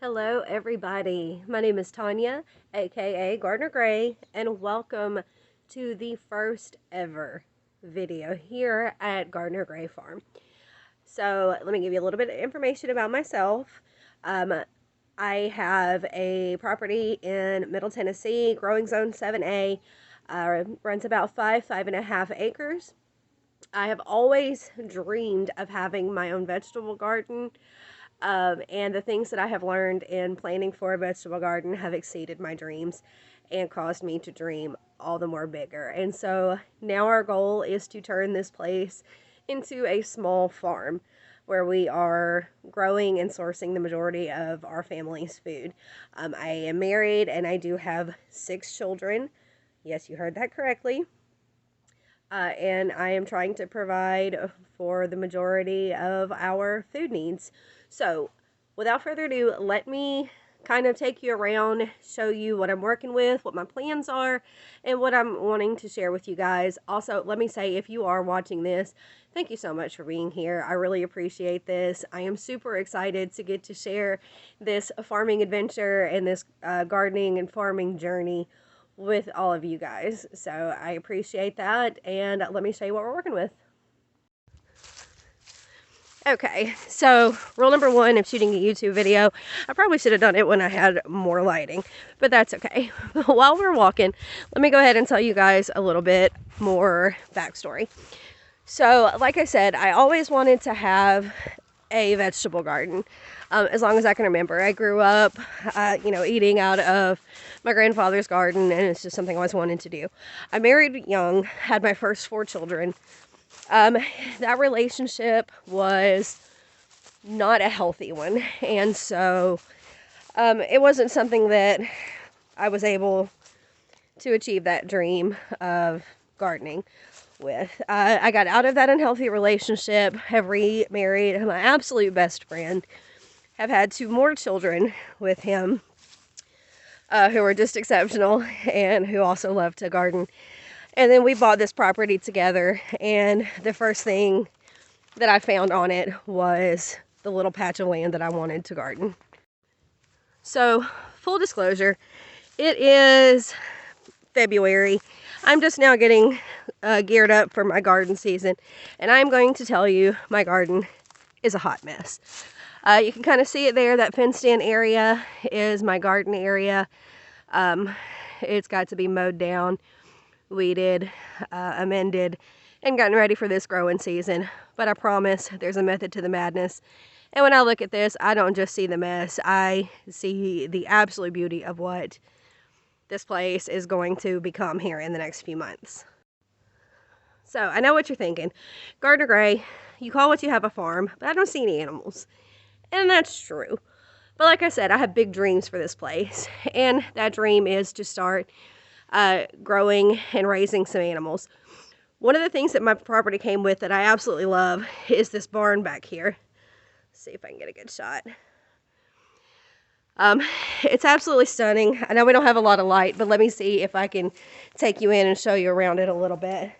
Hello everybody, my name is Tanya, aka Gardner Gray, and welcome to the first ever video here at Gardner Gray Farm. So let me give you a little bit of information about myself. I have a property in Middle Tennessee, growing zone 7A, runs about 5.5 acres. I have always dreamed of having my own vegetable garden. And the things that I have learned in planning for a vegetable garden have exceeded my dreams and caused me to dream all the more bigger. And so now our goal is to turn this place into a small farm where we are growing and sourcing the majority of our family's food. I am married and I do have 6 children. Yes, you heard that correctly. And I am trying to provide for the majority of our food needs. So, without further ado, let me kind of take you around, show you what I'm working with, what my plans are, and what I'm wanting to share with you guys. Also, let me say, if you are watching this, thank you so much for being here. I really appreciate this. I am super excited to get to share this farming adventure and this gardening and farming journey with all of you guys. So I appreciate that, and let me show you what we're working with. Okay, so rule number 1 of shooting a YouTube video, I probably should have done it when I had more lighting, but that's okay. While we're walking, let me go ahead and tell you guys a little bit more backstory. So, like I said, I always wanted to have a vegetable garden as long as I can remember. I grew up, eating out of my grandfather's garden, and it's just something I always wanted to do. I married young, had my first 4 children. That relationship was not a healthy one, and so it wasn't something that I was able to achieve that dream of gardening with. I got out of that unhealthy relationship, have remarried my absolute best friend, have had 2 more children with him who are just exceptional and who also love to garden. And then we bought this property together, and the first thing that I found on it was the little patch of land that I wanted to garden. So, full disclosure, it is February. I'm just now getting geared up for my garden season, and I'm going to tell you my garden is a hot mess. You can kind of see it there. That fenced in area is my garden area. It's got to be mowed down, weeded, amended, and gotten ready for this growing season. But I promise there's a method to the madness. And when I look at this, I don't just see the mess. I see the absolute beauty of what this place is going to become here in the next few months. So I know what you're thinking. Gardner Gray, you call what you have a farm, but I don't see any animals. And that's true. But like I said, I have big dreams for this place. And that dream is to start growing and raising some animals. One of the things that my property came with that I absolutely love is this barn back here. Let's see if I can get a good shot. It's absolutely stunning. I know we don't have a lot of light, but let me see if I can take you in and show you around it a little bit.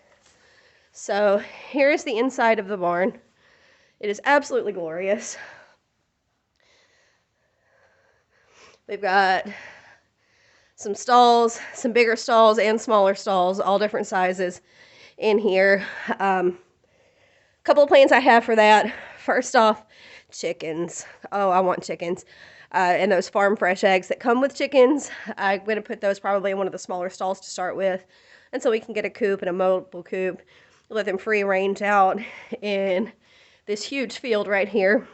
So here's the inside of the barn. It is absolutely glorious. We've got some stalls, some bigger stalls and smaller stalls, all different sizes in here. Couple of plans I have for that. First off, chickens. Oh, I want chickens. And those farm fresh eggs that come with chickens. I'm going to put those probably in one of the smaller stalls to start with, until we can get a coop and a mobile coop. Let them free range out in this huge field right here.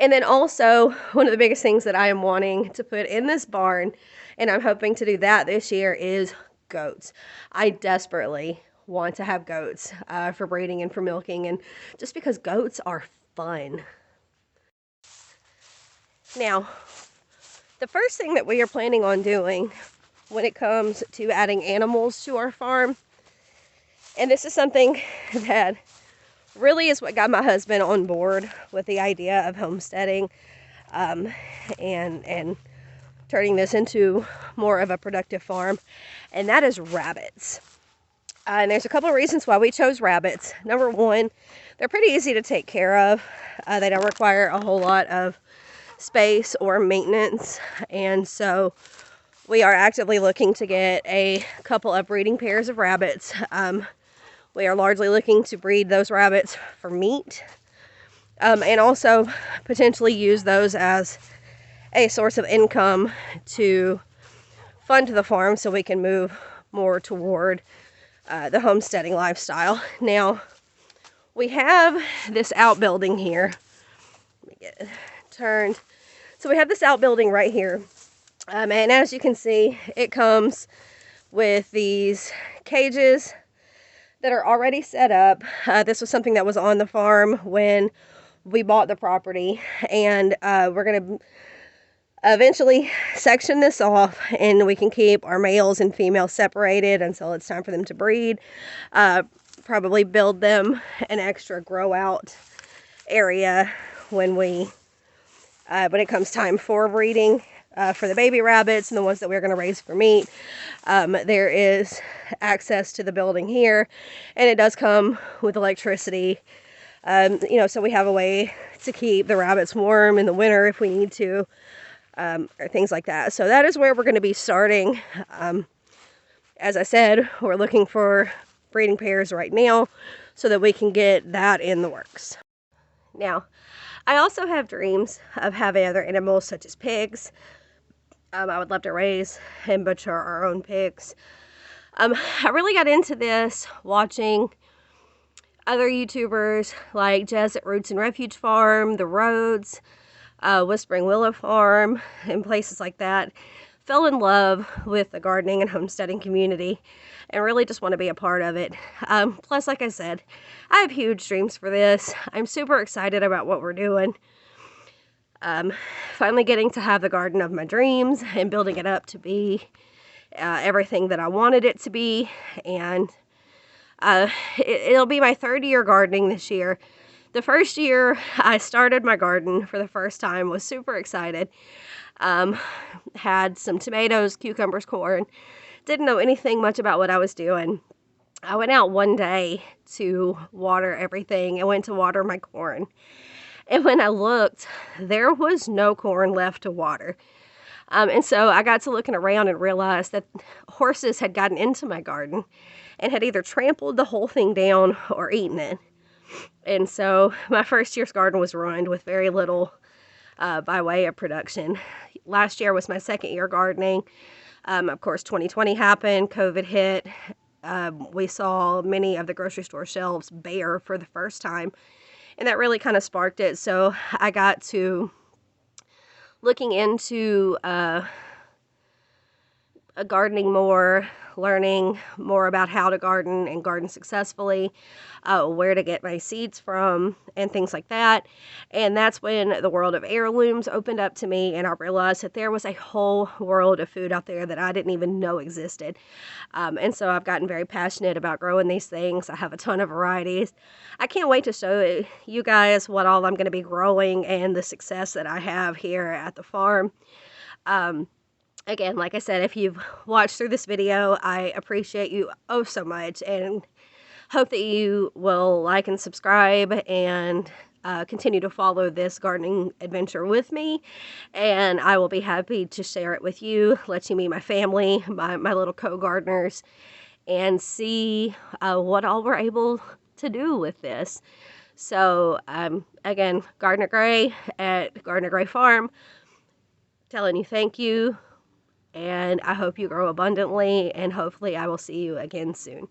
And then also, one of the biggest things that I am wanting to put in this barn, and I'm hoping to do that this year, is goats. I desperately want to have goats for breeding and for milking, and just because goats are fun. Now, the first thing that we are planning on doing when it comes to adding animals to our farm, and this is something that really is what got my husband on board with the idea of homesteading and turning this into more of a productive farm, and that is rabbits. And there's a couple of reasons why we chose rabbits. Number 1, they're pretty easy to take care of. They don't require a whole lot of space or maintenance, and so we are actively looking to get a couple of breeding pairs of rabbits. We are largely looking to breed those rabbits for meat, and also potentially use those as a source of income to fund the farm so we can move more toward the homesteading lifestyle. Now, we have this outbuilding here. Let me get it turned. So we have this outbuilding right here. And as you can see, it comes with these cages that are already set up. This was something that was on the farm when we bought the property. And we're going to eventually section this off, and we can keep our males and females separated until it's time for them to breed. Probably build them an extra grow out area when it comes time for breeding for the baby rabbits and the ones that we're going to raise for meat. There is access to the building here, and it does come with electricity. So we have a way to keep the rabbits warm in the winter if we need to, or things like that. So that is where we're going to be starting. As I said, we're looking for breeding pairs right now so that we can get that in the works. Now, I also have dreams of having other animals such as pigs. I would love to raise and butcher our own pigs. I really got into this watching other YouTubers like Jess at Roots and Refuge Farm, The Roads, Whispering Willow Farm, and places like that. Fell in love with the gardening and homesteading community and really just want to be a part of it. Plus, like I said, I have huge dreams for this. I'm super excited about what we're doing. Finally getting to have the garden of my dreams and building it up to be everything that I wanted it to be. And it'll be my 3rd year gardening this year. The first year I started my garden for the first time, was super excited. Had some tomatoes, cucumbers, corn. Didn't know anything much about what I was doing. I went out one day to water everything. I went to water my corn. And when I looked, there was no corn left to water. And so I got to looking around and realized that horses had gotten into my garden and had either trampled the whole thing down or eaten it. And so my first year's garden was ruined with very little by way of production. Last year was my 2nd year gardening. Of course, 2020 happened, COVID hit. We saw many of the grocery store shelves bare for the first time, and that really kind of sparked it. So I got to looking into gardening more, learning more about how to garden and garden successfully, where to get my seeds from, and things like that. And that's when the world of heirlooms opened up to me, and I realized that there was a whole world of food out there that I didn't even know existed. And so I've gotten very passionate about growing these things. I have a ton of varieties. I can't wait to show you guys what all I'm going to be growing and the success that I have here at the farm. Again, like I said, if you've watched through this video, I appreciate you oh so much, and hope that you will like and subscribe and continue to follow this gardening adventure with me. And I will be happy to share it with you, let you meet my family, my little co-gardeners, and see what all we're able to do with this. So, again, Gardener Gray at Gardener Gray Farm, telling you thank you. And I hope you grow abundantly, and hopefully I will see you again soon.